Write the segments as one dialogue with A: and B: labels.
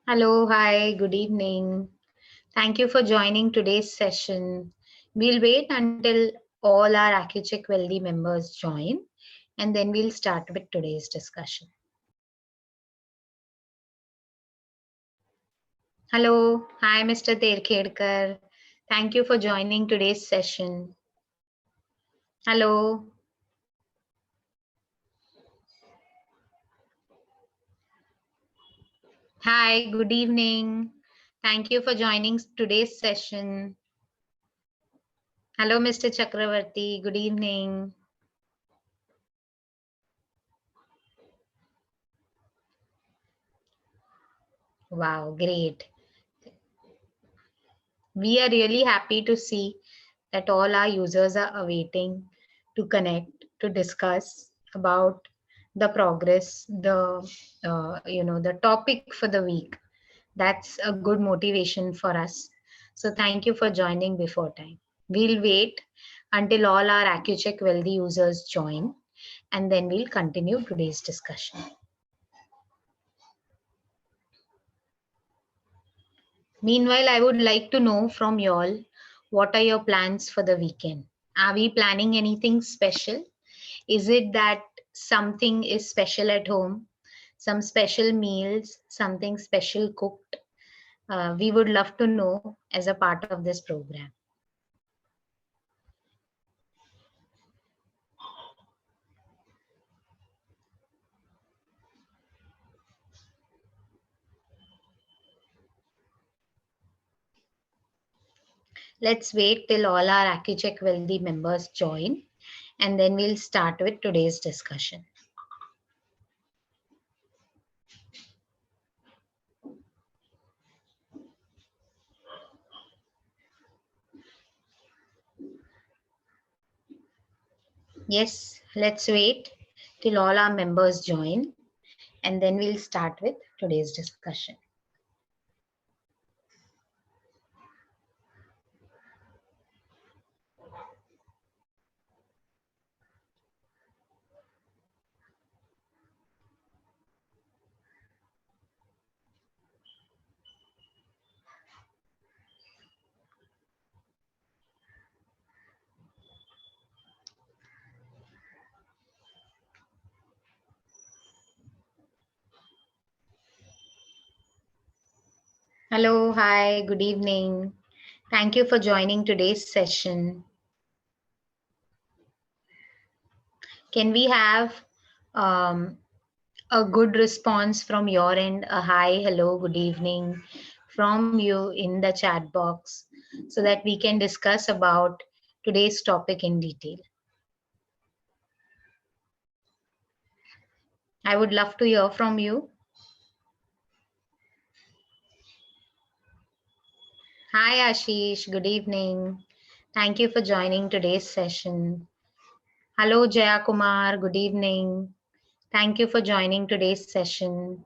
A: Hello, hi, good evening. Thank you for joining today's session. We'll wait until all our AccuCheck Wealthy members join and then we'll start with today's discussion. Hello, hi Mr. Terkhedkar. Thank you for joining today's session. Hello. Hi, good evening. Thank you for joining today's session. Hello, Mr. Chakravarti. Good evening. Wow, great. We are really happy to see that all our users are awaiting to connect, to discuss about the progress, the topic for the week. That's a good motivation for us. So thank you for joining before time. We'll wait until all our AccuCheck Wealthy users join, and then we'll continue today's discussion. Meanwhile, I would like to know from y'all, what are your plans for the weekend? Are we planning anything special? Is it that something is special at home, some special meals, something special cooked? We would love to know as a part of this program. Let's wait till all our AccuCheck Wealthy members join, and then we'll start with today's discussion. Yes, let's wait till all our members join, and then we'll start with today's discussion. Hello, hi, good evening. Thank you for joining today's session. Can we have a good response from your end? A hi, hello, good evening from you in the chat box so that we can discuss about today's topic in detail. I would love to hear from you. Hi, Ashish, good evening. Thank you for joining today's session. Hello, Jaya Kumar, good evening. Thank you for joining today's session.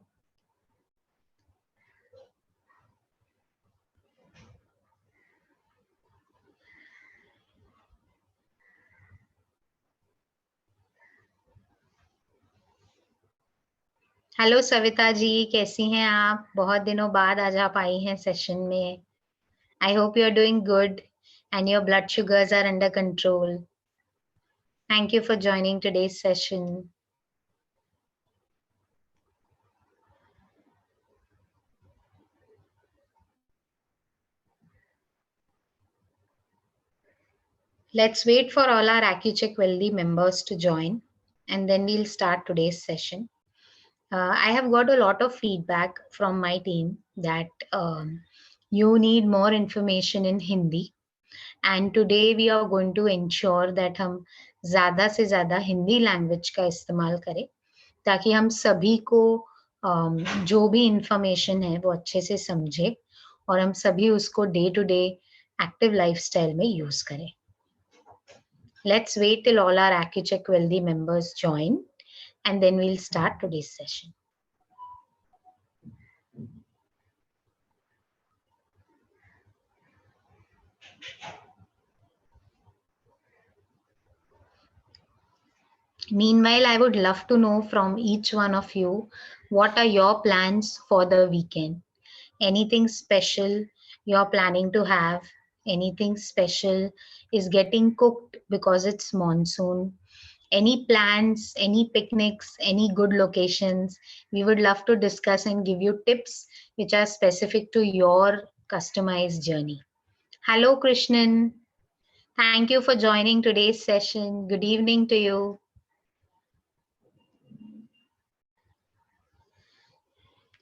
A: Hello Savita ji, कैसी हैं आप? बहुत दिनों बाद आज आप आई हैं session में. I hope you're doing good and your blood sugars are under control. Thank you for joining today's session. Let's wait for all our AccuCheck Wealthy members to join, and then we'll start today's session. I have got a lot of feedback from my team that you need more information in Hindi, and today we are going to ensure that हम ज़्यादा से ज़्यादा Hindi language का इस्तेमाल करें ताकि हम सभी को जो भी इंफॉर्मेशन है वो अच्छे से समझे और हम सभी उसको day to day active lifestyle में यूज करें. Let's wait till all our AccuCheck Wealthy members join, and then we'll start today's session. Meanwhile, I would love to know from each one of you, what are your plans for the weekend? anything special you're planning to have, anything special is getting cooked because it's monsoon, any plans, any picnics, any good locations, we would love to discuss and give you tips which are specific to your customized journey. Hello, Krishnan. Thank you for joining today's session. Good evening to you.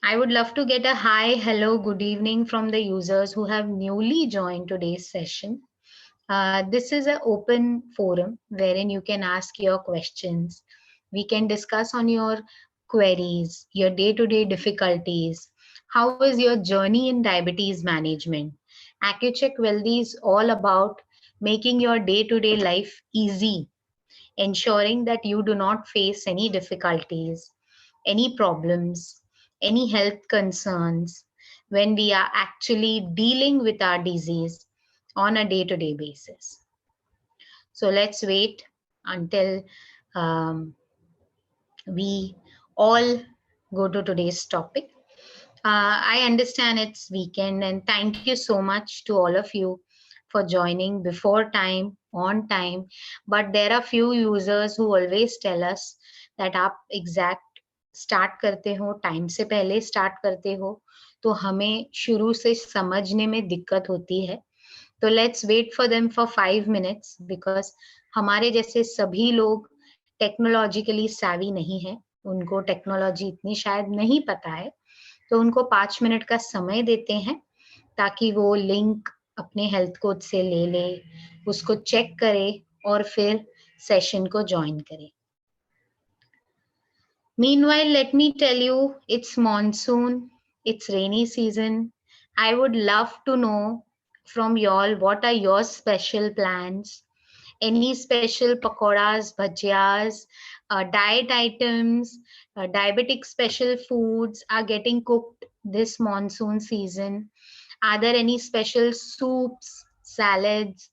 A: I would love to get a hi, hello, good evening from the users who have newly joined today's session. This is an open forum wherein you can ask your questions. We can discuss on your queries, your day-to-day difficulties. How is your journey in diabetes management? AccuCheck Wealthy is all about making your day-to-day life easy, ensuring that you do not face any difficulties, any problems, any health concerns when we are actually dealing with our disease on a day-to-day basis. So let's wait until we all go to today's topic. I understand it's weekend, and thank you so much to all of you for joining before time, on time. But there are few users who always tell us that आप exact start करते हो, time से पहले start करते हो, तो हमें शुरू से समझने में दिक्कत होती है. तो let's wait for them for 5 minutes because हमारे जैसे सभी लोग टेक्नोलॉजिकली savvy नहीं है, उनको टेक्नोलॉजी इतनी शायद नहीं पता है, तो उनको 5 मिनट का समय देते हैं ताकि वो लिंक अपने हेल्थ कोच से ले ले, उसको चेक करे और फिर सेशन को ज्वाइन करे. Meanwhile, let me tell you, it's monsoon, it's rainy season. I would love to know from y'all what are your special plans, any special pakoras, bhajiyas, diet items, diabetic special foods are getting cooked this monsoon season. Are there any special soups, salads,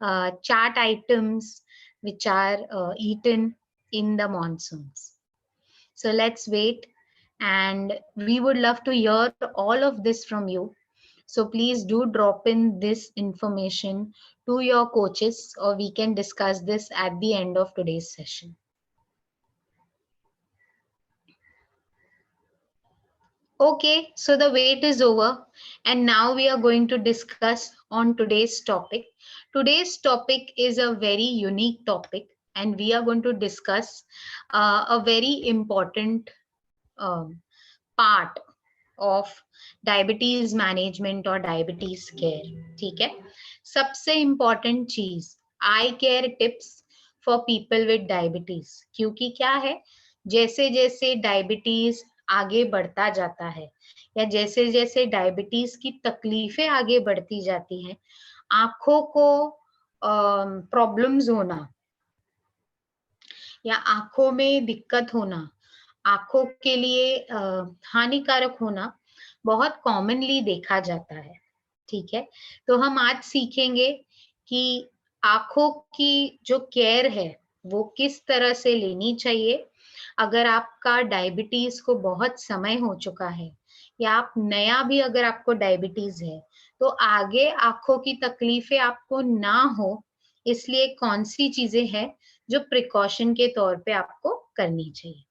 A: chaat items which are eaten in the monsoons? So let's wait, and we would love to hear all of this from you. So please do drop in this information to your coaches, or we can discuss this at the end of today's session. Okay, so the wait is over, and now we are going to discuss on today's topic. Today's topic is a very unique topic, and we are going to discuss a very important part of diabetes management और diabetes care. ठीक है, सबसे important चीज eye care tips for people with diabetes. क्योंकि क्या है, जैसे जैसे डायबिटीज आगे बढ़ता जाता है या जैसे जैसे डायबिटीज की तकलीफें आगे बढ़ती जाती हैं, आंखों को प्रॉब्लम्स होना या आंखों में दिक्कत होना, आंखों के लिए हानिकारक होना बहुत कॉमनली देखा जाता है. ठीक है, तो हम आज सीखेंगे कि आंखों की जो केयर है वो किस तरह से लेनी चाहिए. अगर आपका डायबिटीज को बहुत समय हो चुका है या आप नया भी अगर आपको डायबिटीज है, तो आगे आंखों की तकलीफें आपको ना हो, इसलिए कौन सी चीजें हैं जो प्रिकॉशन के तौर पे आपको करनी चाहिए.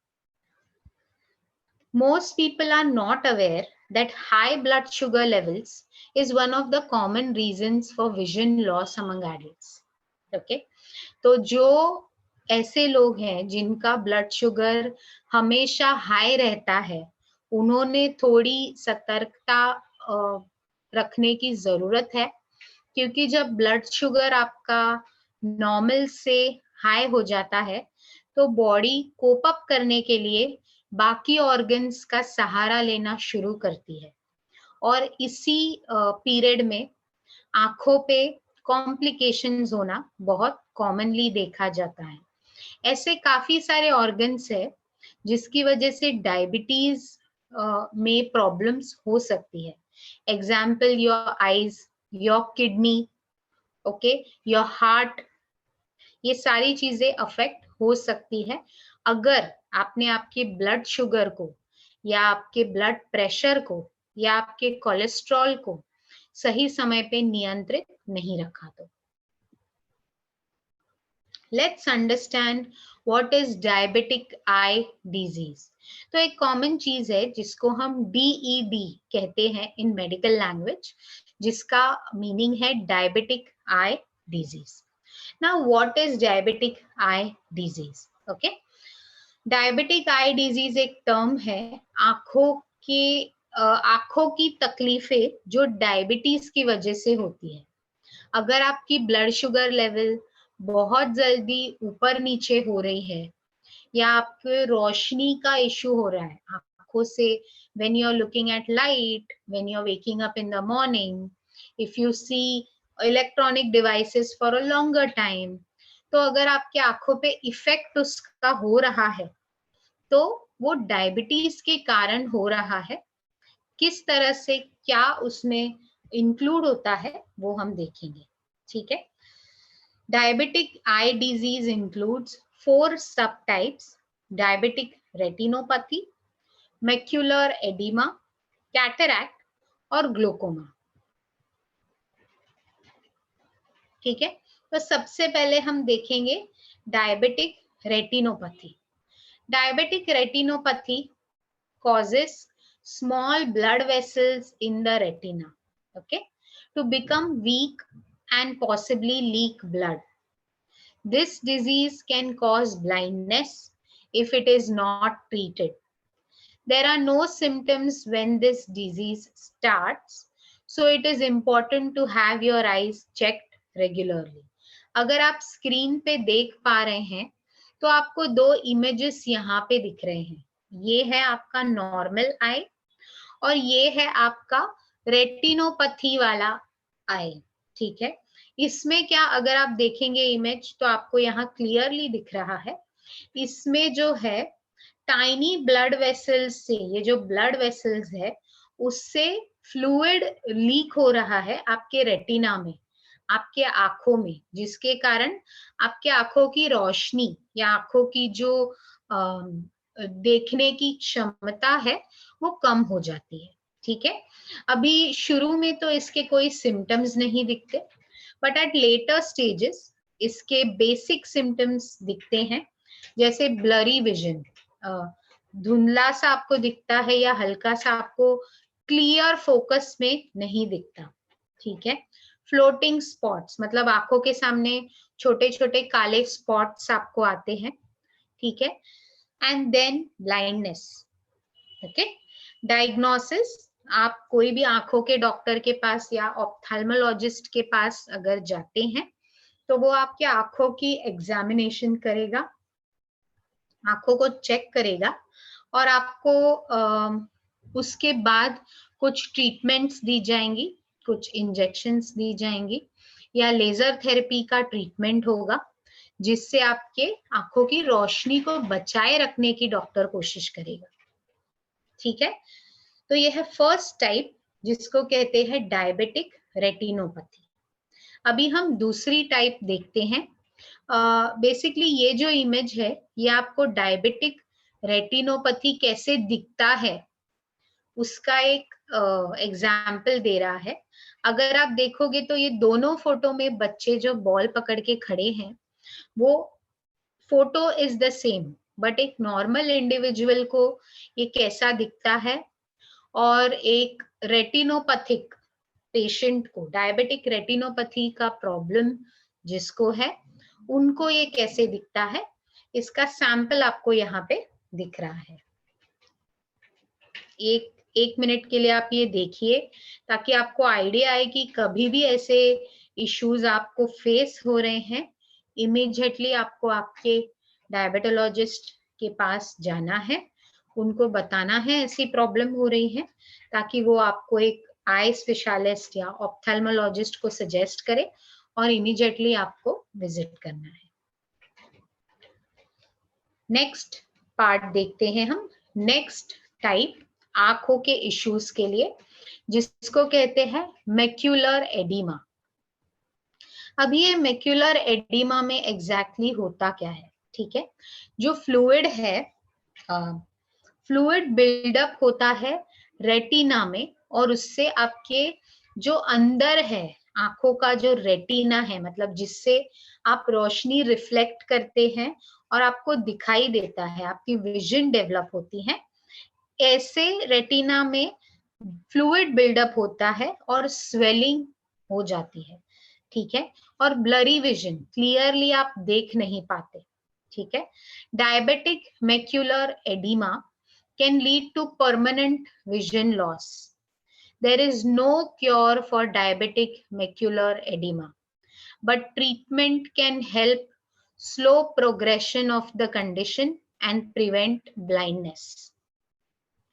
A: Most people are not aware that high blood sugar levels is one of the common reasons for vision loss among adults. Okay, तो जो ऐसे लोग हैं जिनका ब्लड शुगर हमेशा हाई रहता है, उन्होंने थोड़ी सतर्कता रखने की जरूरत है. क्योंकि जब ब्लड शुगर आपका नॉर्मल से हाई हो जाता है, तो बॉडी कोप अप करने के लिए बाकी ऑर्गन्स का सहारा लेना शुरू करती है, और इसी पीरियड में आंखों पे कॉम्प्लिकेशंस होना बहुत कॉमनली देखा जाता है. ऐसे काफी सारे ऑर्गन्स है जिसकी वजह से डायबिटीज में प्रॉब्लम्स हो सकती है. Example, your eyes, your kidney, okay, your heart, ये सारी चीजें अफेक्ट हो सकती है अगर आपने आपके ब्लड शुगर को या आपके ब्लड प्रेशर को या आपके कोलेस्ट्रॉल को सही समय पे नियंत्रित नहीं रखा तो। Let's understand what is diabetic eye disease. तो एक कॉमन चीज है जिसको हम DED कहते हैं इन मेडिकल लैंग्वेज, जिसका मीनिंग है diabetic eye disease. Now what is diabetic eye disease? Okay, diabetic eye disease एक टर्म है आंखों की तकलीफें जो डायबिटीज की वजह से होती है। अगर आपकी ब्लड शुगर लेवल बहुत जल्दी ऊपर नीचे हो रही है, या आपके रोशनी का इशू हो रहा है आंखों से, when you are looking at light, when you are waking up in the morning, if you see electronic devices for a longer time, तो अगर आपके आंखों पे इफेक्ट उसका हो रहा है तो वो डायबिटीज के कारण हो रहा है। किस तरह से क्या उसमें इंक्लूड होता है वो हम देखेंगे, ठीक है। Diabetic eye disease includes 4 subtypes: diabetic retinopathy, macular oedema, cataract और ग्लोकोमा, ठीक है। तो सबसे पहले हम देखेंगे diabetic retinopathy. Diabetic retinopathy causes small blood vessels in the retina, okay, to become weak and possibly leak blood. This disease can cause blindness if it is not treated. There are no symptoms when this disease starts, so it is important to have your eyes checked regularly. अगर आप screen पे देख पा रहे हैं तो आपको 2 images यहाँ पे दिख रहे हैं। ये है आपका नॉर्मल आई और ये है आपका रेटिनोपैथी वाला आई, ठीक है। इसमें क्या, अगर आप देखेंगे इमेज तो आपको यहाँ क्लियरली दिख रहा है, इसमें जो है टाइनी ब्लड वेसल्स से, ये जो ब्लड वेसल्स है उससे फ्लूइड लीक हो रहा है आपके रेटिना में, आपके आंखों में, जिसके कारण आपके आंखों की रोशनी या आंखों की जो देखने की क्षमता है वो कम हो जाती है, ठीक है। अभी शुरू में तो इसके कोई सिम्टम्स नहीं दिखते, बट एट लेटर स्टेजेस इसके बेसिक सिम्टम्स दिखते हैं, जैसे ब्लरी विजन, धुंधला सा आपको दिखता है या हल्का सा आपको क्लियर फोकस में नहीं दिखता, ठीक है। फ्लोटिंग स्पॉट्स, मतलब आंखों के सामने छोटे छोटे काले स्पॉट्स आपको आते हैं, ठीक है। And then blindness, okay. Diagnosis, आप कोई भी आंखों के डॉक्टर के पास या ऑप्थेल्मोलॉजिस्ट के पास अगर जाते हैं तो वो आपके आंखों की एग्जामिनेशन करेगा, आंखों को चेक करेगा और आपको उसके बाद कुछ ट्रीटमेंट्स दी जाएंगी, कुछ इंजेक्शंस दी जाएंगी या लेजर थेरेपी का ट्रीटमेंट होगा, जिससे आपके आंखों की रोशनी को बचाए रखने की डॉक्टर कोशिश करेगा, ठीक है। तो यह है फर्स्ट टाइप जिसको कहते हैं डायबिटिक रेटिनोपैथी। अभी हम दूसरी टाइप देखते हैं। बेसिकली ये जो इमेज है ये आपको डायबिटिक रेटिनोपैथी कैसे दिखता है उसका एक एग्जाम्पल दे रहा है। अगर आप देखोगे तो ये दोनों फोटो में बच्चे जो बॉल पकड़ के खड़े हैं वो photo is the same, but एक नॉर्मल इंडिविजुअल को ये कैसा दिखता है और एक रेटिनोपैथिक पेशेंट को, डायबिटिक रेटिनोपैथी का प्रॉब्लम जिसको है, उनको ये कैसे दिखता है, इसका सैंपल आपको यहाँ पे दिख रहा है। एक मिनट के लिए आप ये देखिए ताकि आपको आइडिया आए कि कभी भी ऐसे इश्यूज आपको फेस हो रहे हैं, इमीडिएटली आपको आपके डायबिटोलॉजिस्ट के पास जाना है, उनको बताना है ऐसी प्रॉब्लम हो रही है, ताकि वो आपको एक आई स्पेशलिस्ट या ऑप्थेल्मोलॉजिस्ट को सजेस्ट करे और इमीडिएटली आपको विजिट करना है। नेक्स्ट पार्ट देखते हैं हम, नेक्स्ट टाइप आंखों के इश्यूज के लिए, जिसको कहते हैं मैक्यूलर एडिमा। अब ये मैक्यूलर एडिमा में एग्जैक्टली होता क्या है, ठीक है। जो फ्लूइड है, फ्लूइड बिल्डअप होता है रेटिना में और उससे आपके जो अंदर है आंखों का जो रेटिना है, मतलब जिससे आप रोशनी रिफ्लेक्ट करते हैं और आपको दिखाई देता है, आपकी विजन डेवलप होती है, ऐसे रेटिना में फ्लूइड बिल्डअप होता है और स्वेलिंग हो जाती है, ठीक है, और ब्लरी विजन, क्लियरली आप देख नहीं पाते, ठीक है। Diabetic macular oedema can lead to permanent vision loss. There is no cure for diabetic macular edema, but treatment can help slow progression of the condition and prevent blindness.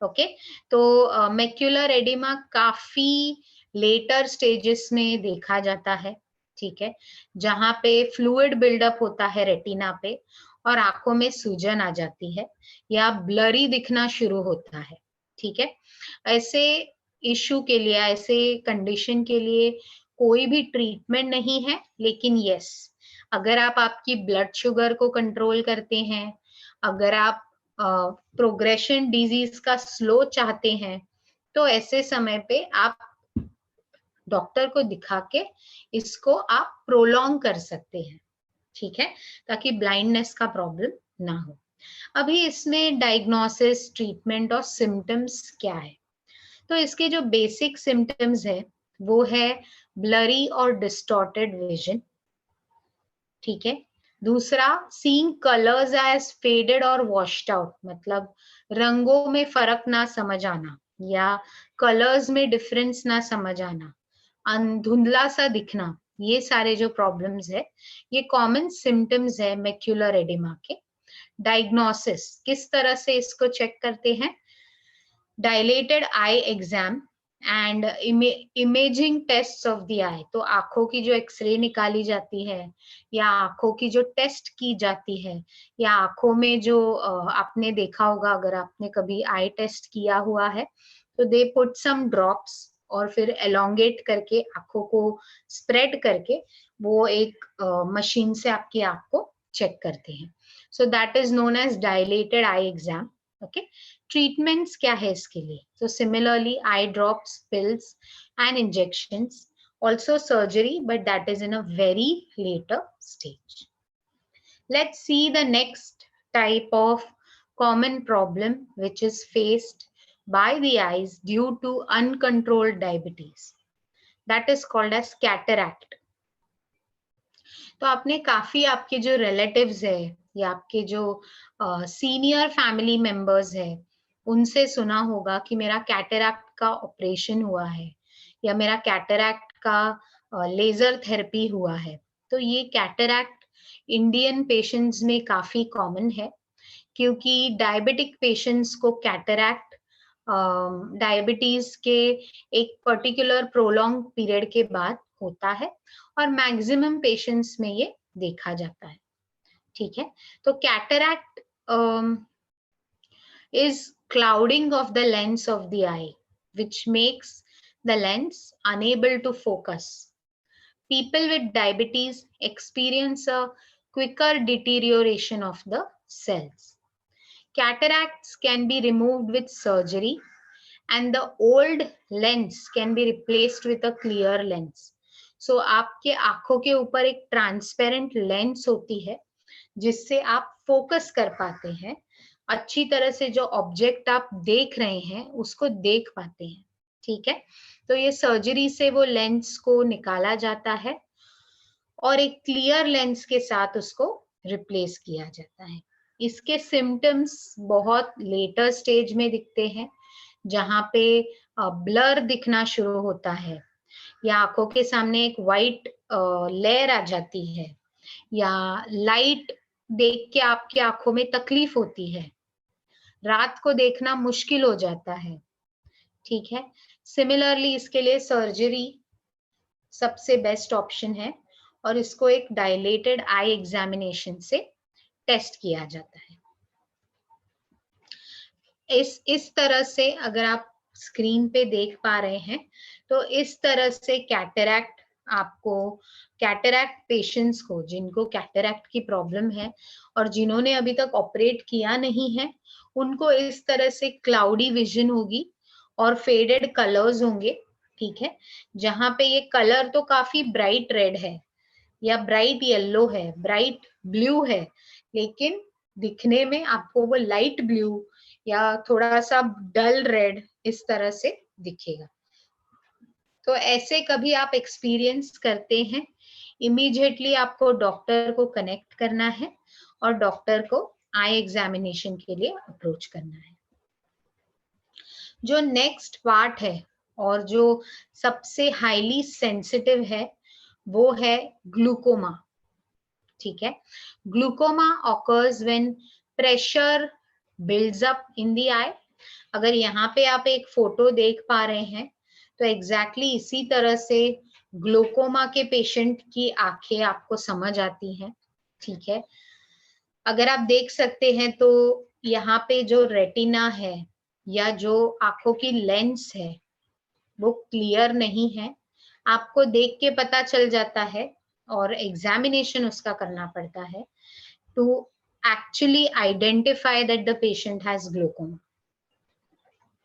A: Okay, तो macular oedema काफी later stages में देखा जाता है, ठीक है, जहां पे फ्लूइड बिल्डअप होता है रेटिना पे और आंखों में सूजन आ जाती है या ब्लरी दिखना शुरू होता है, ठीक है। ऐसे इशू के लिए, ऐसे कंडीशन के लिए कोई भी ट्रीटमेंट नहीं है, लेकिन यस, अगर आप आपकी ब्लड शुगर को कंट्रोल करते हैं, अगर आप प्रोग्रेशन डिजीज का स्लो चाहते हैं, तो ऐसे समय पे आप डॉक्टर को दिखा के इसको आप प्रोलॉन्ग कर सकते हैं, ठीक है, ताकि ब्लाइंडनेस का प्रॉब्लम ना हो। अभी इसमें डायग्नोसिस, ट्रीटमेंट और सिम्टम्स क्या है? तो इसके जो बेसिक सिम्टम्स है वो है ब्लरी और डिस्टॉर्टेड विजन, ठीक है। दूसरा, सीइंग कलर्स एज फेडेड और वॉश्ड आउट, मतलब रंगों में फर्क ना समझ आना या कलर्स में डिफरेंस ना समझ आना, धुंधला सा दिखना, ये सारे जो प्रॉब्लम्स है ये कॉमन सिम्टम्स है मैक्यूलर एडिमा के। डायग्नोसिस, किस तरह से इसको चेक करते हैं? Dilated eye exam and imaging test of the eye, तो आंखों की जो एक्सरे निकाली जाती है या आंखों की जो टेस्ट की जाती है या आंखों में जो आपने देखा होगा, अगर आपने कभी आई टेस्ट किया हुआ है, तो दे पुट सम ड्रॉप्स और फिर एलोंगेट करके आंखों को स्प्रेड करके वो एक मशीन से आपकी आंख को चेक करते हैं। So that is known as dilated eye exam, okay. Treatments क्या है इसके लिए? तो similarly eye drops, pills and injections, also surgery, but that is in a very later stage. Let's see the next type of common problem which is faced by the eyes due to uncontrolled diabetes. That is called as cataract. तो आपने काफी आपके जो relatives है या आपके जो senior family members है उनसे सुना होगा कि मेरा कैटरैक्ट का ऑपरेशन हुआ है या मेरा कैटरैक्ट का लेजर थेरेपी हुआ है। तो ये कैटरैक्ट इंडियन पेशेंट्स में काफी कॉमन है, क्योंकि डायबिटिक पेशेंट्स को कैटरैक्ट डायबिटीज के एक पर्टिकुलर प्रोलॉन्ग पीरियड के बाद होता है और मैक्सिमम पेशेंट्स में ये देखा जाता है, ठीक है। तो cataract is clouding of the lens of the eye, which makes the lens unable to focus. People with diabetes experience a quicker deterioration of the cells. Cataracts can be removed with surgery and the old lens can be replaced with a clear lens. So आपके आंखों के ऊपर एक transparent lens होती है जिससे आप focus कर पाते हैं, अच्छी तरह से जो ऑब्जेक्ट आप देख रहे हैं उसको देख पाते हैं, ठीक है। तो ये सर्जरी से वो लेंस को निकाला जाता है और एक क्लियर लेंस के साथ उसको रिप्लेस किया जाता है। इसके सिम्टम्स बहुत लेटर स्टेज में दिखते हैं, जहां पे ब्लर दिखना शुरू होता है या आंखों के सामने एक वाइट लेयर आ जाती है या लाइट देख के आपकी आंखों में तकलीफ होती है, रात को देखना मुश्किल हो जाता है, ठीक है। सिमिलरली इसके लिए सर्जरी सबसे बेस्ट ऑप्शन है और इसको एक डायलेटेड आई एग्जामिनेशन से टेस्ट किया जाता है। इस तरह से अगर आप स्क्रीन पे देख पा रहे हैं तो इस तरह से कैटरैक्ट आपको, कैटरैक्ट पेशेंट्स को जिनको कैटरैक्ट की प्रॉब्लम है और जिन्होंने अभी तक ऑपरेट किया नहीं है उनको इस तरह से क्लाउडी विजन होगी और फेडेड कलर्स होंगे, ठीक है, जहां पे ये कलर तो काफी ब्राइट रेड है या ब्राइट येलो है, ब्राइट ब्लू है, लेकिन दिखने में आपको वो लाइट ब्लू या थोड़ा सा डल रेड इस तरह से दिखेगा। तो ऐसे कभी आप एक्सपीरियंस करते हैं, इमीडिएटली आपको डॉक्टर को कनेक्ट करना है और डॉक्टर को आई एग्जामिनेशन के लिए अप्रोच करना है। जो नेक्स्ट पार्ट है और जो सबसे हाईली सेंसिटिव है वो है ग्लूकोमा, ठीक है। Glaucoma occurs when pressure builds up in the eye. अगर यहाँ पे आप एक फोटो देख पा रहे हैं तो एग्जैक्टली इसी तरह से ग्लूकोमा के पेशेंट की आंखें आपको समझ आती हैं, ठीक है। अगर आप देख सकते हैं तो यहाँ पे जो रेटिना है या जो आंखों की लेंस है वो क्लियर नहीं है, आपको देख के पता चल जाता है और एग्जामिनेशन उसका करना पड़ता है to actually identify that the patient has glaucoma.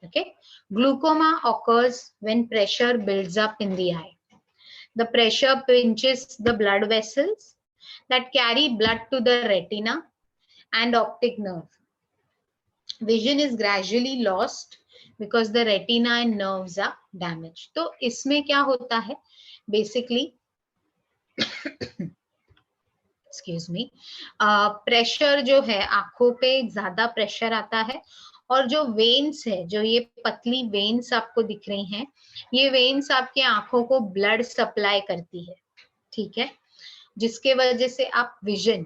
A: Okay, glaucoma occurs when pressure builds up in the eye. The pressure pinches the blood vessels that carry blood to the retina and optic nerve. Vision is gradually lost because the retina and nerves are damaged. तो इसमें क्या होता है basically excuse me, pressure जो है आंखों पे ज्यादा प्रेशर आता है और जो वेन्स है, जो ये पतली वेन्स आपको दिख रही हैं, ये वेन्स आपके आंखों को ब्लड सप्लाई करती है, ठीक है, जिसके वजह से आप विजन,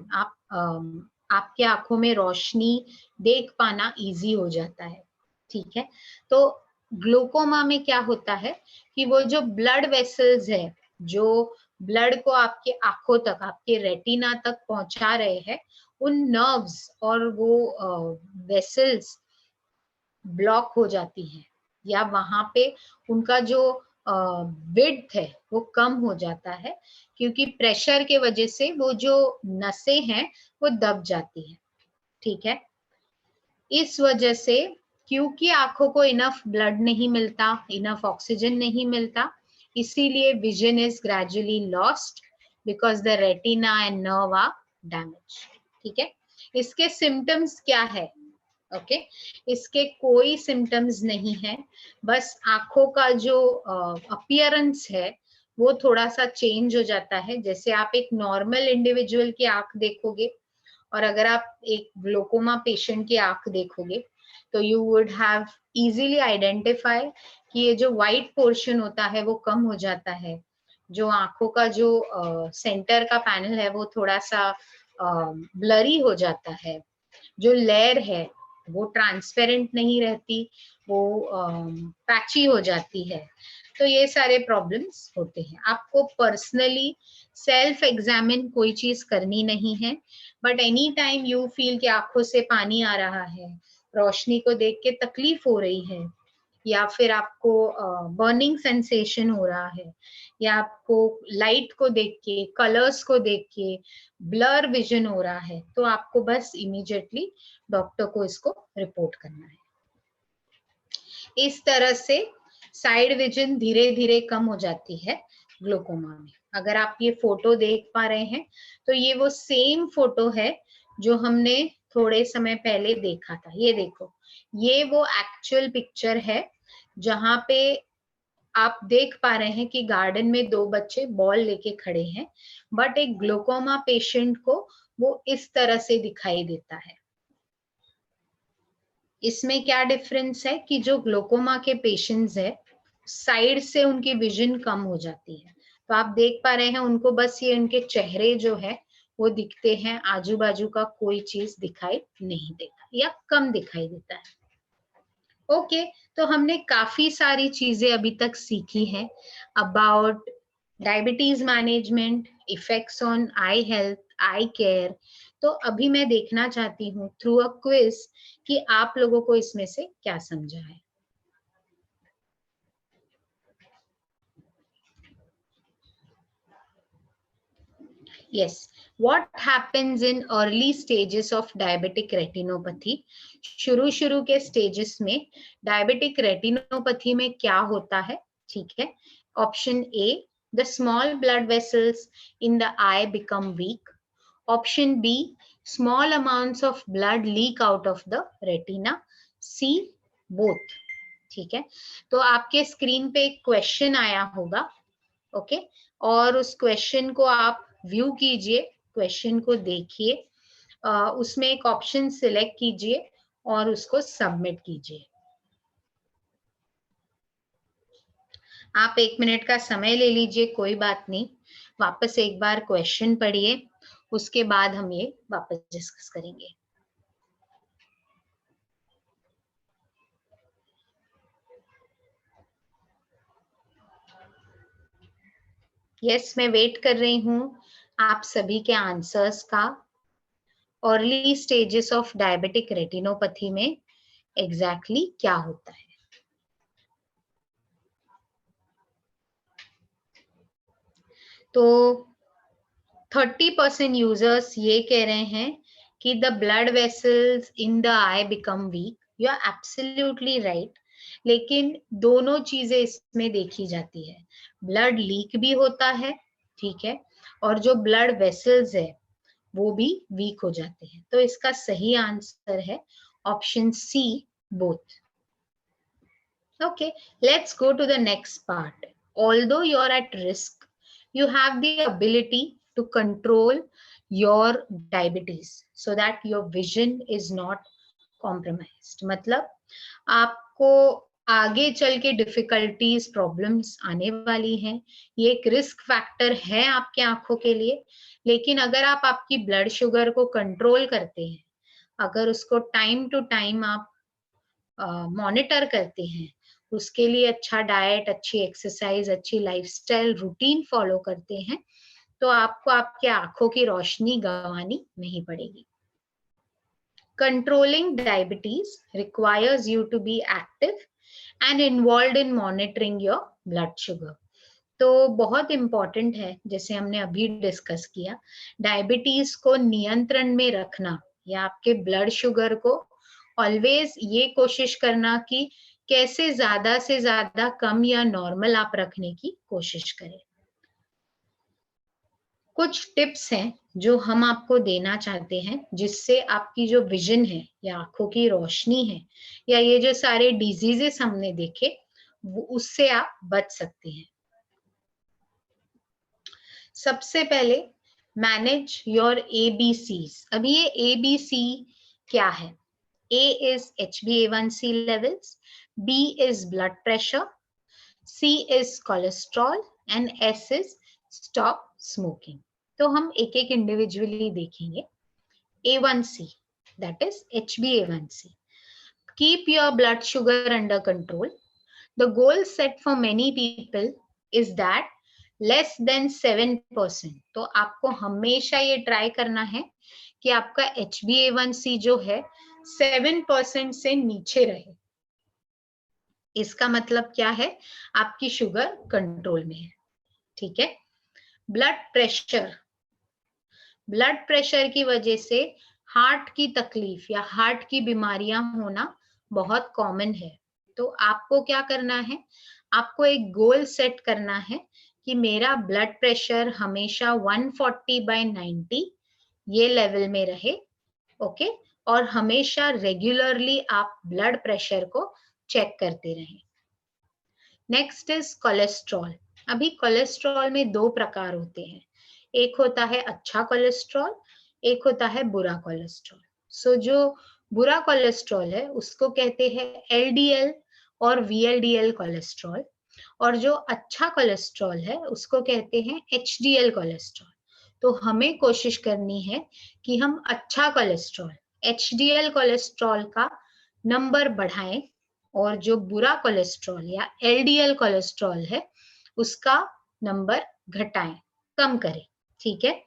A: आपके आंखों में रोशनी देख पाना इजी हो जाता है, ठीक है। तो ग्लूकोमा में क्या होता है कि वो जो ब्लड वेसल्स है जो ब्लड को आपके आंखों तक, आपके रेटिना तक पहुंचा रहे हैं, उन नर्व्स और वो वेसल्स ब्लॉक हो जाती हैं या वहां पे उनका जो विड्थ है वो कम हो जाता है, क्योंकि प्रेशर के वजह से वो जो नसें हैं वो दब जाती है, ठीक है। इस वजह से क्योंकि आंखों को इनफ ब्लड नहीं मिलता, इनफ ऑक्सीजन नहीं मिलता, इसीलिए vision is gradually lost because the retina and nerve are damage, ठीक है। इसके सिम्टम्स क्या है? ओके, इसके कोई सिम्टम्स नहीं है, बस आंखों का जो अपीयरेंस है वो थोड़ा सा चेंज हो जाता है। जैसे आप एक नॉर्मल इंडिविजुअल की आंख देखोगे और अगर आप एक ग्लूकोमा पेशेंट की आंख देखोगे तो you would have easily identify कि ये जो व्हाइट पोर्शन होता है वो कम हो जाता है, जो आंखों का जो सेंटर का पैनल है वो थोड़ा सा ब्लरी हो जाता है, जो लेयर है वो ट्रांसपेरेंट नहीं रहती, वो पैची हो जाती है। तो ये सारे प्रॉब्लम्स होते हैं। आपको पर्सनली सेल्फ एग्जामिन कोई चीज करनी नहीं है, but any time you feel कि आंखों से पानी आ रहा है, रोशनी को देख के तकलीफ हो रही है, या फिर आपको बर्निंग सेंसेशन हो रहा है, या आपको लाइट को देख के, कलर्स को देख के ब्लर विजन हो रहा है, तो आपको बस इमीडिएटली डॉक्टर को इसको रिपोर्ट करना है। इस तरह से साइड विजन धीरे धीरे कम हो जाती है ग्लूकोमा में। अगर आप ये फोटो देख पा रहे हैं तो ये वो सेम फोटो है जो हमने थोड़े समय पहले देखा था। ये देखो, ये वो एक्चुअल पिक्चर है जहां पे आप देख पा रहे हैं कि गार्डन में दो बच्चे बॉल लेके खड़े हैं, बट एक ग्लूकोमा पेशेंट को वो इस तरह से दिखाई देता है। इसमें क्या डिफरेंस है कि जो ग्लूकोमा के पेशेंट्स है साइड से उनकी विजन कम हो जाती है, तो आप देख पा रहे हैं उनको बस ये उनके चेहरे जो है वो दिखते हैं, आजू बाजू का कोई चीज दिखाई नहीं देता या कम दिखाई देता है। ओके, तो हमने काफी सारी चीजें अभी तक सीखी हैं about diabetes management, effects on I health, I care. तो अभी मैं देखना चाहती हूँ थ्रू अ क्विज कि आप लोगों को इसमें से क्या समझा है। Yes, What happens in early stages of diabetic retinopathy? शुरू के स्टेजेस में डायबिटिक रेटिनोपैथी में क्या होता है? ठीक है, option A, the small blood vessels in the eye become weak. Option B, small amounts of blood leak out of the retina. C, both. ठीक है, तो आपके स्क्रीन पे एक क्वेश्चन आया होगा, ओके, और उस क्वेश्चन को आप व्यू कीजिए, क्वेश्चन को देखिए, उसमें एक ऑप्शन सिलेक्ट कीजिए और उसको सबमिट कीजिए। आप 1 मिनट का समय ले लीजिए, कोई बात नहीं, वापस एक बार क्वेश्चन पढ़िए, उसके बाद हम ये वापस डिस्कस करेंगे। यस, मैं वेट कर रही हूँ आप सभी के आंसर्स का। Early stages of diabetic retinopathy में एग्जैक्टली क्या होता है? तो 30% यूजर्स ये कह रहे हैं कि the blood vessels in the eye become weak. You are absolutely right, लेकिन दोनों चीजें इसमें देखी जाती है, ब्लड लीक भी होता है, ठीक है, और जो ब्लड वेसल्स है वो भी वीक हो जाते हैं। तो इसका सही आंसर है option C, both. Okay, let's go to the next part. Although you're at risk, you have the ability to control your diabetes so that your vision is not compromised. मतलब आपको आगे चल के डिफिकल्टीज प्रॉब्लम्स आने वाली हैं, ये एक रिस्क फैक्टर है आपके आंखों के लिए, लेकिन अगर आप आपकी ब्लड शुगर को कंट्रोल करते हैं, अगर उसको टाइम टू टाइम आप मॉनिटर करते हैं, उसके लिए अच्छा डाइट, अच्छी एक्सरसाइज, अच्छी लाइफस्टाइल रूटीन फॉलो करते हैं, तो आपको आपके आंखों की रोशनी गंवानी नहीं पड़ेगी। Controlling diabetes requires you to be active and involved in monitoring your blood sugar. तो बहुत इंपॉर्टेंट है, जैसे हमने अभी डिस्कस किया, डायबिटीज को नियंत्रण में रखना या आपके ब्लड शुगर को ऑलवेज ये कोशिश करना कि कैसे ज्यादा से ज्यादा कम या नॉर्मल आप रखने की कोशिश करें। कुछ टिप्स हैं जो हम आपको देना चाहते हैं, जिससे आपकी जो विजन है या आंखों की रोशनी है या ये जो सारे डिजीजेस हमने देखे, वो उससे आप बच सकते हैं। सबसे पहले मैनेज योर ABCs। अभी ये ABC क्या है? A is HbA1c levels, B is blood pressure, C is cholesterol and S is stop smoking। तो हम एक एक इंडिविजुअली देखेंगे। A1C, that is HbA1c. Keep your blood sugar under control. The goal set for many people is that less than 7%। तो आपको हमेशा ये try करना है कि आपका HbA1c जो है 7% से नीचे रहे। इसका मतलब क्या है? आपकी शुगर कंट्रोल में है, ठीक है। ब्लड प्रेशर, ब्लड प्रेशर की वजह से हार्ट की तकलीफ या हार्ट की बीमारियां होना बहुत कॉमन है। तो आपको क्या करना है? आपको एक गोल सेट करना है कि मेरा ब्लड प्रेशर हमेशा 140/90 ये लेवल में रहे, ओके, और हमेशा रेगुलरली आप ब्लड प्रेशर को चेक करते रहें। Next is cholesterol. अभी कोलेस्ट्रॉल में दो प्रकार होते हैं, एक होता है अच्छा कोलेस्ट्रॉल, एक होता है बुरा कोलेस्ट्रॉल। सो जो बुरा कोलेस्ट्रॉल है उसको कहते हैं LDL और VLDL कोलेस्ट्रॉल, और जो अच्छा कोलेस्ट्रॉल है उसको कहते हैं HDL कोलेस्ट्रॉल। तो हमें कोशिश करनी है कि हम अच्छा कोलेस्ट्रॉल HDL कोलेस्ट्रॉल का नंबर बढ़ाएं और जो बुरा कोलेस्ट्रॉल या LDL कोलेस्ट्रॉल है उसका नंबर घटाएं, कम करें, ठीक है।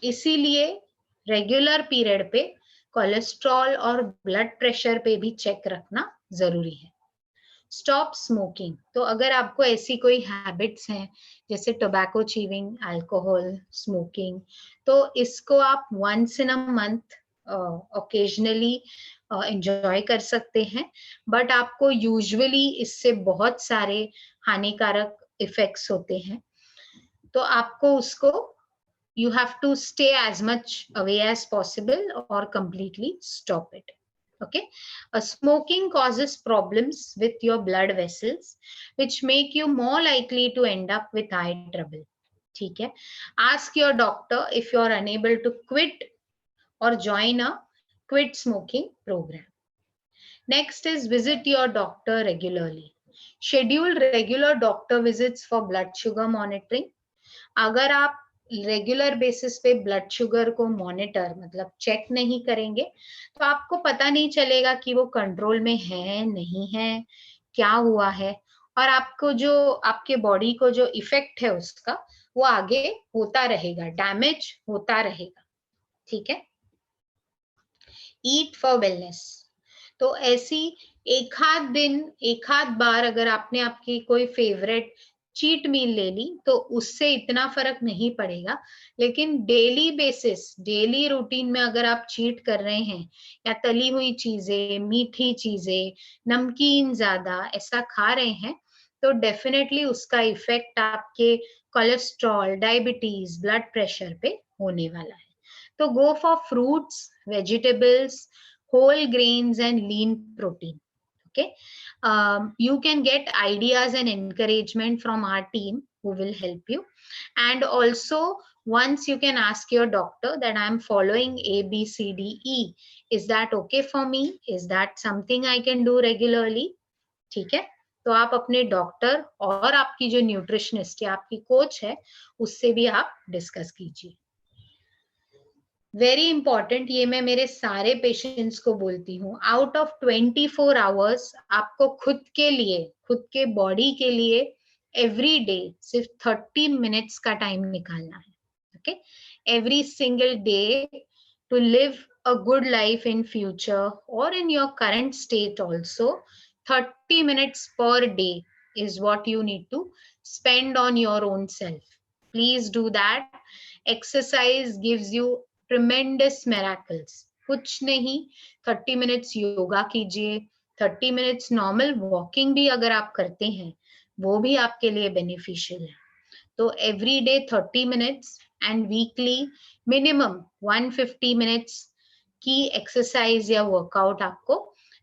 A: इसीलिए रेगुलर पीरियड पे कोलेस्ट्रॉल और ब्लड प्रेशर पे भी चेक रखना जरूरी है। Stop smoking. तो अगर आपको ऐसी कोई हैबिट्स हैं जैसे टोबैको च्यूइंग, अल्कोहल, स्मोकिंग, तो इसको आप once in a month occasionally enjoy कर सकते हैं, बट आपको यूजुअली इससे बहुत सारे हानिकारक इफेक्ट्स होते हैं। तो आपको उसको you have to stay as much away as possible or completely stop it. Okay. Smoking causes problems with your blood vessels, which make you more likely to end up with eye trouble. ठीक है. Ask your doctor if you are unable to quit or join a quit smoking program. Next is visit your doctor regularly. Schedule regular doctor visits for blood sugar monitoring. अगर आप regular basis पे blood sugar को monitor मतलब check नहीं करेंगे तो आपको पता नहीं चलेगा कि वो कंट्रोल में है नहीं है, क्या हुआ है, और आपको जो आपके बॉडी को जो इफेक्ट है उसका वो आगे होता रहेगा, डैमेज होता रहेगा। ठीक है। Eat for wellness. तो ऐसी एक आध दिन, एक आध बार अगर आपने आपकी कोई फेवरेट चीट मील ले ली तो उससे इतना फर्क नहीं पड़ेगा, लेकिन डेली बेसिस, डेली रूटीन में अगर आप चीट कर रहे हैं या तली हुई चीजें, मीठी चीजें, नमकीन ज्यादा ऐसा खा रहे हैं तो डेफिनेटली उसका इफेक्ट आपके कोलेस्ट्रॉल, डायबिटीज, ब्लड प्रेशर पे होने वाला है। तो go for fruits, vegetables, whole grains and lean protein. Okay. You can get ideas and encouragement from our team who will help you. And also once you can ask your doctor that I'm following A, B, C, D, E. Is that okay for me? Is that something I can do regularly? ठीक है। तो आप अपने doctor और आपकी जो nutritionist या आपकी कोच है उससे भी आप डिस्कस कीजिए। वेरी इंपॉर्टेंट, ये मैं मेरे सारे पेशेंट्स को बोलती हूँ, आउट ऑफ 24 आवर्स आपको खुद के लिए, खुद के बॉडी के लिए एवरी डे सिर्फ 30 मिनट्स का टाइम निकालना है। Okay, every single day to live a good life in future और in your current state also, 30 minutes per day is what you need to spend on your own self. Please do that. Exercise gives you tremendous miracles. कुछ नहीं, 30 minutes yoga कीजिए, 30 minutes normal walking भी अगर आप करते हैं वो भी आपके लिए बेनिफिशियल है। तो every day 30 minutes and weekly minimum 150 minutes की एक्सरसाइज या वर्कआउट आपको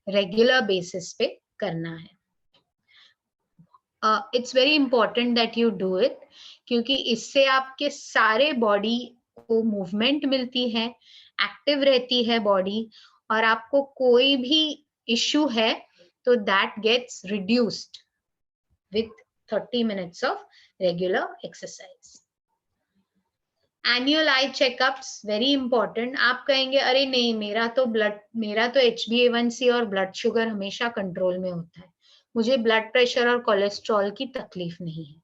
A: रेगुलर बेसिस पे करना है। It's very important that you do it, क्योंकि इससे आपके सारे बॉडी को मूवमेंट मिलती है, एक्टिव रहती है बॉडी, और आपको कोई भी इश्यू है तो that gets reduced with 30 minutes of regular exercise. Annual eye checkups very important. आप कहेंगे अरे नहीं, मेरा तो HbA1c और ब्लड शुगर हमेशा कंट्रोल में होता है, मुझे ब्लड प्रेशर और कोलेस्ट्रॉल की तकलीफ नहीं है।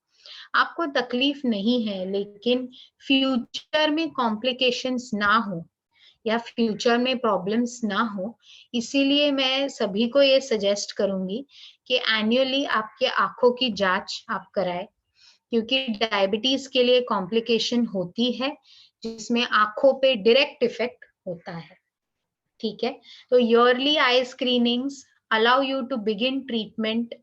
A: आपको तकलीफ नहीं है, लेकिन फ्यूचर में कॉम्प्लिकेशंस ना हो या फ्यूचर में प्रॉब्लम्स ना हो, इसीलिए मैं सभी को ये सजेस्ट करूंगी कि एनुअली आपके आंखों की जांच आप कराएं, क्योंकि डायबिटीज के लिए कॉम्प्लिकेशन होती है जिसमें आंखों पे डायरेक्ट इफेक्ट होता है। ठीक है। तो yearly I screenings allow you to begin treatment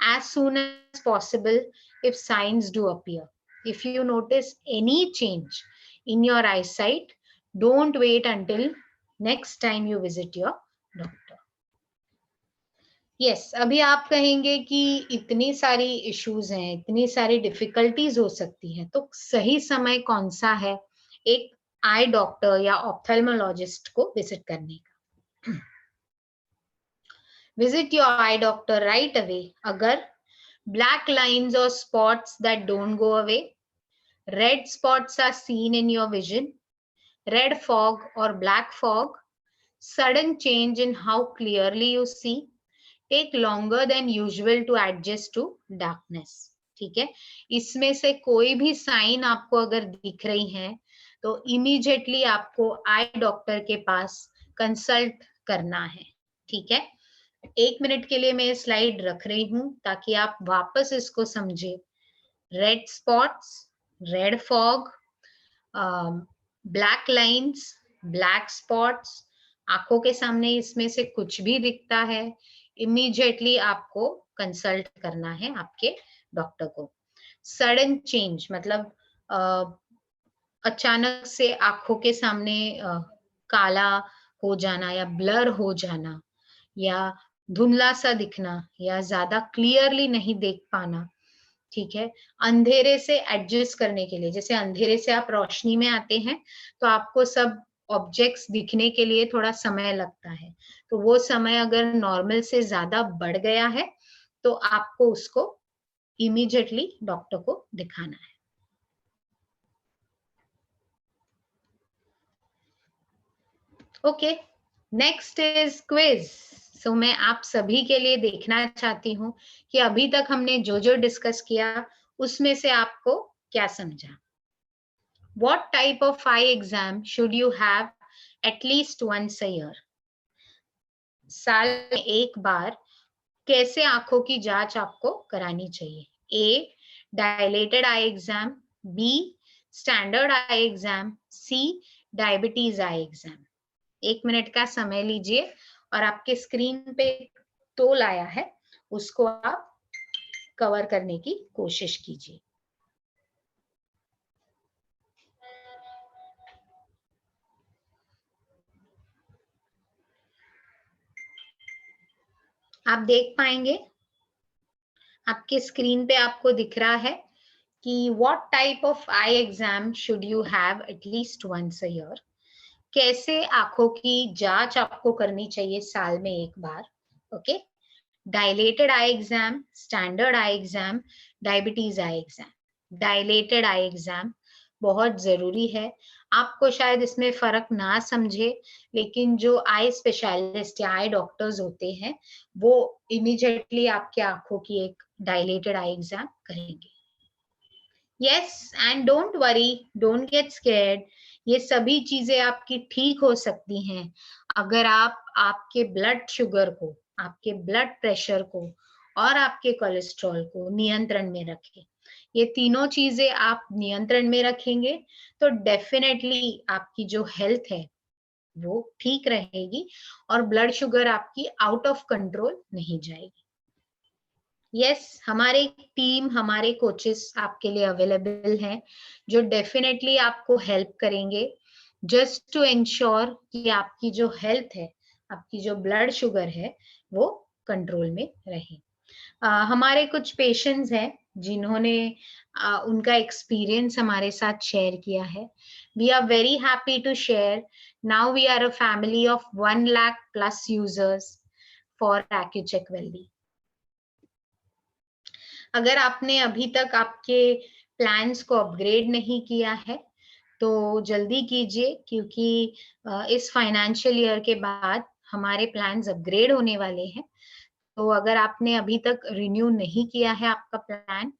A: as soon as possible if signs do appear. If you notice any change in your eyesight, don't wait until next time you visit your doctor. Yes, अभी आप कहेंगे कि इतनी सारी issues हैं, इतनी सारी difficulties हो सकती हैं, तो सही समय कौन सा है एक आई डॉक्टर या ऑप्थेल्मोलॉजिस्ट को विजिट करने का? Visit your eye doctor right away अगर black lines or spots that don't go away, red spots are seen in your vision, red fog or black fog, sudden change in how clearly you see, take longer than usual to adjust to darkness. ठीक है, इसमें से कोई भी sign आपको अगर दिख रही है तो इमीडिएटली आपको आई डॉक्टर के पास कंसल्ट करना है। ठीक है। 1 मिनट के लिए मैं ये स्लाइड रख रही हूँ ताकि आप वापस इसको समझे। Red spots, red fog, black lines, black spots, आंखों के सामने इसमें से कुछ भी दिखता है, इमीडिएटली आपको कंसल्ट करना है आपके डॉक्टर को। सडन चेंज मतलब अचानक से आंखों के सामने काला हो जाना या ब्लर हो जाना या धुंधला सा दिखना या ज्यादा क्लियरली नहीं देख पाना, ठीक है। अंधेरे से एडजस्ट करने के लिए, जैसे अंधेरे से आप रोशनी में आते हैं तो आपको सब ऑब्जेक्ट्स दिखने के लिए थोड़ा समय लगता है, तो वो समय अगर नॉर्मल से ज्यादा बढ़ गया है तो आपको उसको इमीडिएटली डॉक्टर को दिखाना है। Okay, next is quiz. So मैं आप सभी के लिए देखना चाहती हूँ कि अभी तक हमने जो जो डिस्कस किया उसमें से आपको क्या समझा। What type of eye exam should you have at least once a year? साल में एक बार कैसे आंखों की जांच आपको करानी चाहिए? A dilated eye exam, B standard eye exam, C diabetes eye exam. 1 minute का समय लीजिए और आपके स्क्रीन पे टोल आया है, उसको आप कवर करने की कोशिश कीजिए। आप देख पाएंगे आपके स्क्रीन पे आपको दिख रहा है कि what type of eye exam should you have at least once a year? कैसे आंखों की जांच आपको करनी चाहिए साल में एक बार? Okay, dilated eye exam, standard eye exam, diabetes eye exam. Dilated eye exam बहुत जरूरी है। आपको शायद इसमें फर्क ना समझे, लेकिन जो आई स्पेशलिस्ट या आई डॉक्टर्स होते हैं वो इमीडिएटली आपके आंखों की एक डायलेटेड आई एग्जाम करेंगे। Yes, and don't worry, don't get scared. ये सभी चीजें आपकी ठीक हो सकती हैं अगर आप आपके ब्लड शुगर को, आपके ब्लड प्रेशर को और आपके कोलेस्ट्रॉल को नियंत्रण में रखें। ये तीनों चीजें आप नियंत्रण में रखेंगे तो डेफिनेटली आपकी जो हेल्थ है वो ठीक रहेगी और ब्लड शुगर आपकी आउट ऑफ कंट्रोल नहीं जाएगी। यस, हमारे टीम, हमारे कोचेस आपके लिए अवेलेबल हैं जो डेफिनेटली आपको हेल्प करेंगे जस्ट टू इंश्योर कि आपकी जो हेल्थ है, आपकी जो ब्लड शुगर है वो कंट्रोल में रहे। हमारे कुछ पेशेंट्स हैं जिन्होंने उनका एक्सपीरियंस हमारे साथ शेयर किया है। We are very happy to share, now we are a family of 1 lakh plus users for AccuCheck Wealthy। अगर आपने अभी तक आपके प्लान्स को अपग्रेड नहीं किया है तो जल्दी कीजिए, क्योंकि इस फाइनेंशियल ईयर के बाद हमारे प्लान्स अपग्रेड होने वाले हैं। तो अगर आपने अभी तक रिन्यू नहीं किया है आपका प्लान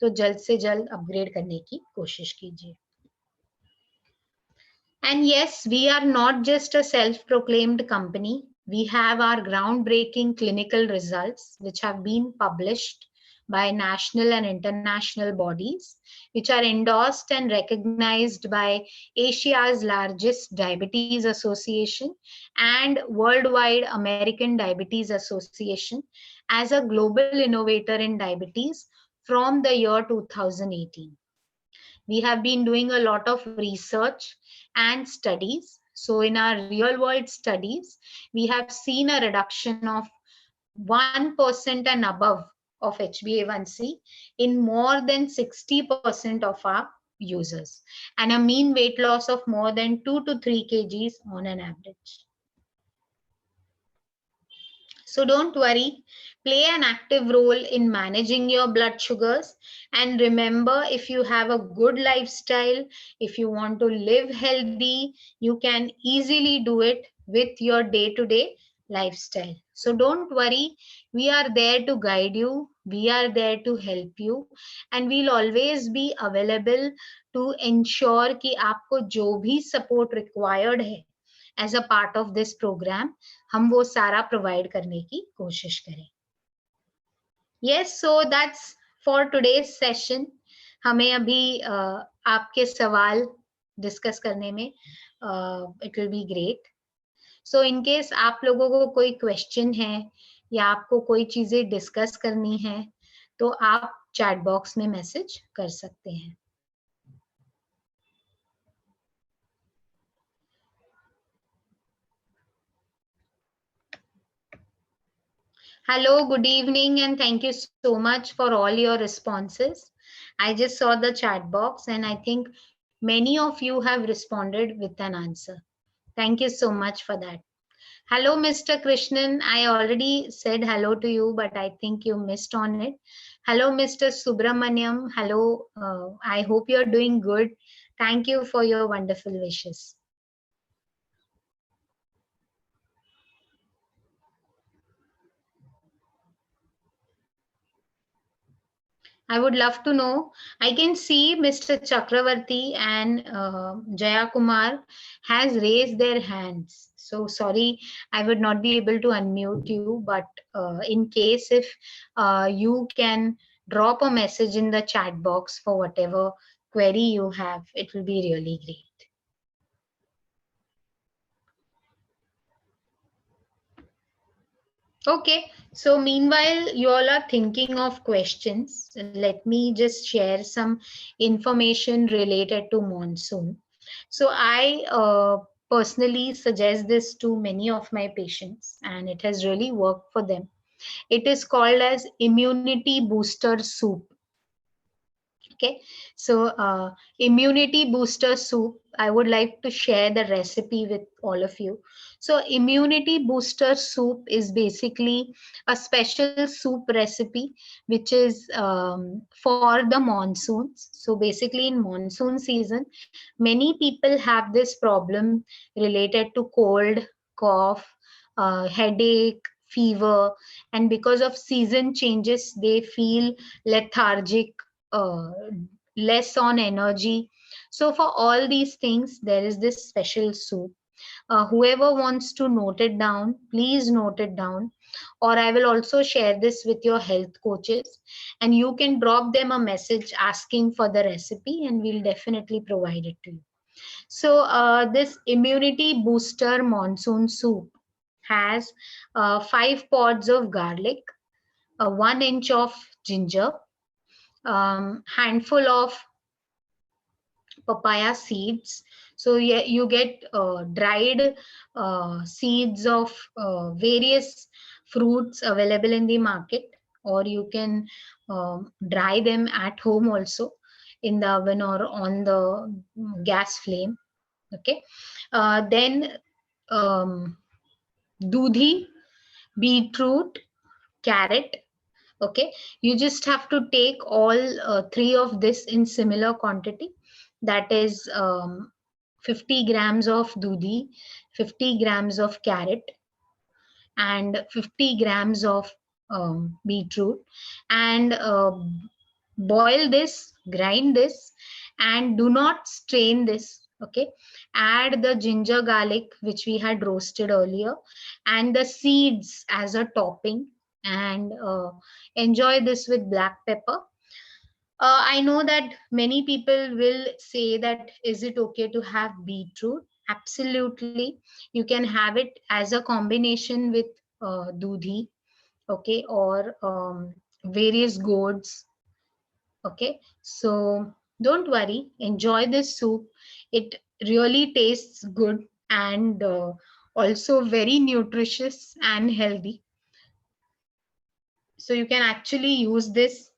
A: तो जल्द से जल्द अपग्रेड करने की कोशिश कीजिए। And yes, we are not just a self-proclaimed company. We have our groundbreaking clinical results, which have been published by national and international bodies, which are endorsed and recognized by Asia's largest diabetes association and worldwide American Diabetes Association as a global innovator in diabetes from the year 2018. We have been doing a lot of research and studies. So in our real world studies, we have seen a reduction of 1% and above of HbA1c in more than 60% of our users, and a mean weight loss of more than 2 to 3 kgs on an average. So don't worry, play an active role in managing your blood sugars. And remember, if you have a good lifestyle, if you want to live healthy, you can easily do it with your day-to-day lifestyle. So don't worry, we are there to guide you. We are there to help you. And we'll always be available to ensure कि आपको जो भी support required है, as a part of this program, हम वो सारा provide करने की कोशिश करें. Yes, so that's for today's session. हमें अभी आपके सवाल discuss करने में it will be great. So in case आप लोगों को कोई question है या आपको कोई चीजें discuss करनी है, तो आप chat box में message कर सकते हैं. Hello, good evening, and thank you so much for all your responses. I just saw the chat box, and I think many of you have responded with an answer. Thank you so much for that. Hello, Mr. Krishnan. I already said hello to you, but I think you missed on it. Hello, Mr. Subramaniam. Hello. I hope you're doing good. Thank you for your wonderful wishes. I would love to know. I can see Mr. Chakravarti and Jaya Kumar has raised their hands. So sorry, I would not be able to unmute you, but in case if you can drop a message in the chat box for whatever query you have, it will be really great. Okay, so meanwhile you all are thinking of questions, let me just share some information related to monsoon. So I personally suggest this to many of my patients and it has really worked for them. It is called as immunity booster soup. Okay, so immunity booster soup, I would like to share the recipe with all of you. So immunity booster soup is basically a special soup recipe which is for the monsoons. So basically in monsoon season, many people have this problem related to cold, cough, headache, fever, and because of season changes, they feel lethargic, uh, less on energy. So for all these things, there is this special soup. Whoever wants to note it down, please note it down. Or I will also share this with your health coaches and you can drop them a message asking for the recipe and we'll definitely provide it to you. So this immunity booster monsoon soup has 5 pods of garlic, 1 inch of ginger, handful of papaya seeds. So you get dried seeds of various fruits available in the market, or you can dry them at home also in the oven or on the gas flame. Okay, then dudhi, beetroot, carrot. Okay, you just have to take all 3 of this in similar quantity, that is 50 grams of dudhi, 50 grams of carrot, and 50 grams of beetroot, and boil this, grind this, and do not strain this. Okay, add the ginger garlic which we had roasted earlier and the seeds as a topping, and enjoy this with black pepper. I know that many people will say that is it okay to have beetroot? Absolutely, you can have it as a combination with dudhi, okay, or various gourds. Okay, so don't worry, enjoy this soup. It really tastes good and also very nutritious and healthy. So you can actually use this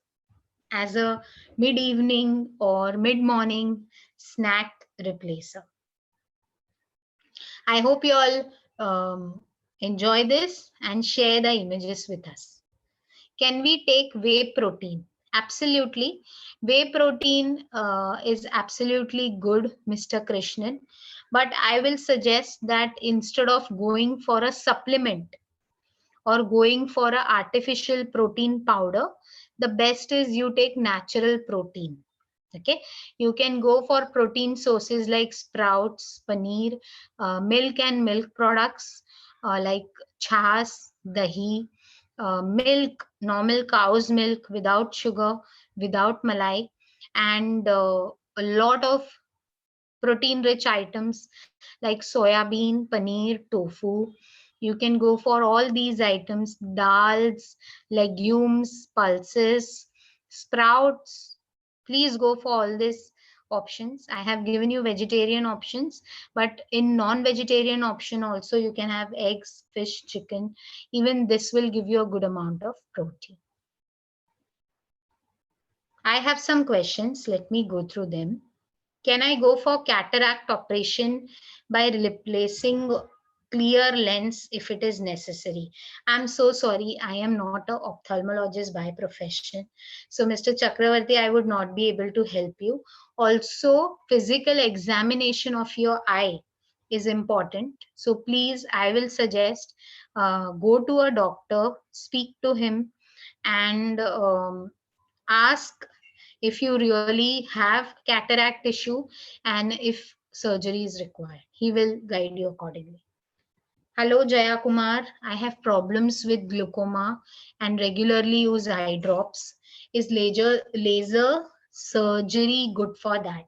A: as a mid-evening or mid-morning snack replacer. I hope you all enjoy this and share the images with us. Can we take whey protein? Absolutely. Whey protein is absolutely good, Mr. Krishnan. But I will suggest that instead of going for a supplement or going for an artificial protein powder, the best is you take natural protein. Okay, you can go for protein sources like sprouts, paneer, milk and milk products like chas, dahi, milk, normal cow's milk without sugar, without malai, and a lot of protein rich items like soya bean, paneer, tofu. You can go for all these items, dals, legumes, pulses, sprouts. Please go for all these options. I have given you vegetarian options, but in non-vegetarian option also you can have eggs, fish, chicken. Even this will give you a good amount of protein. I have some questions. Let me go through them. Can I go for cataract operation by replacing clear lens if it is necessary? I'm so sorry, I am not an ophthalmologist by profession. So, Mr. Chakravarti, I would not be able to help you. Also, physical examination of your eye is important. So, please, I will suggest go to a doctor, speak to him, and ask if you really have cataract issue and if surgery is required. He will guide you accordingly. Hello Jaya Kumar, I have problems with glaucoma and regularly use eye drops. Is laser surgery good for that?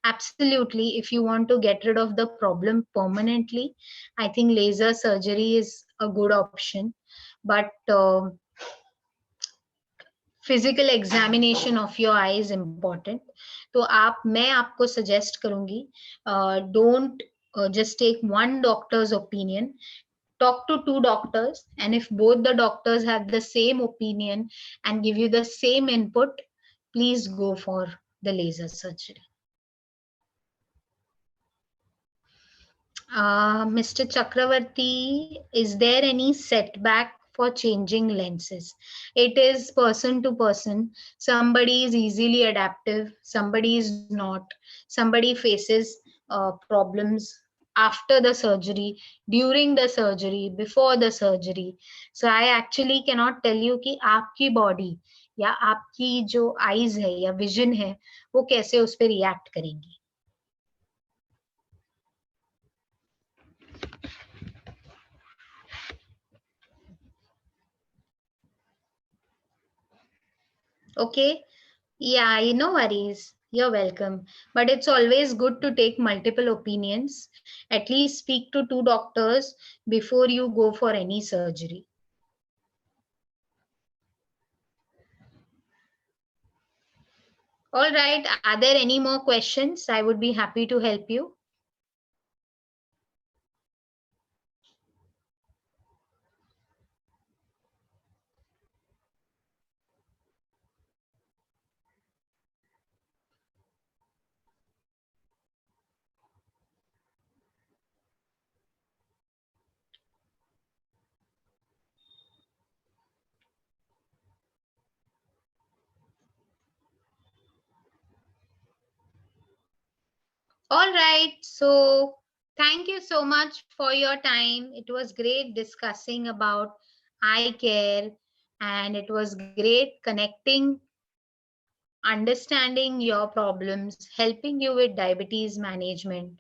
A: Absolutely. If you want to get rid of the problem permanently, I think laser surgery is a good option. But physical examination of your I is important. तो मैं आपको suggest करूंगी, don't just take one doctor's opinion. Talk to two doctors, and if both the doctors have the same opinion and give you the same input, please go for the laser surgery. Mr. Chakravarti, is there any setback for changing lenses? It is person to person. Somebody is easily adaptive, somebody is not. Somebody faces problems after the surgery, during the surgery, before the surgery. So I actually cannot tell you कि आपकी body या आपकी जो eyes है या vision है वो कैसे उस पे react करेंगी. Okay. Yeah, no worries. You're welcome. But it's always good to take multiple opinions. At least speak to two doctors before you go for any surgery. All right. Are there any more questions? I would be happy to help you. All right. So thank you so much for your time. It was great discussing about eye care, and it was great connecting, understanding your problems, helping you with diabetes management.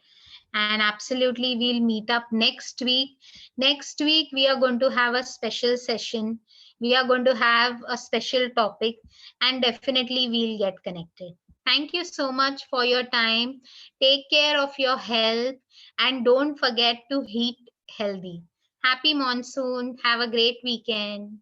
A: And absolutely, we'll meet up next week. Next week, we are going to have a special session. We are going to have a special topic, and definitely, we'll get connected. Thank you so much for your time. Take care of your health and don't forget to eat healthy. Happy monsoon. Have a great weekend.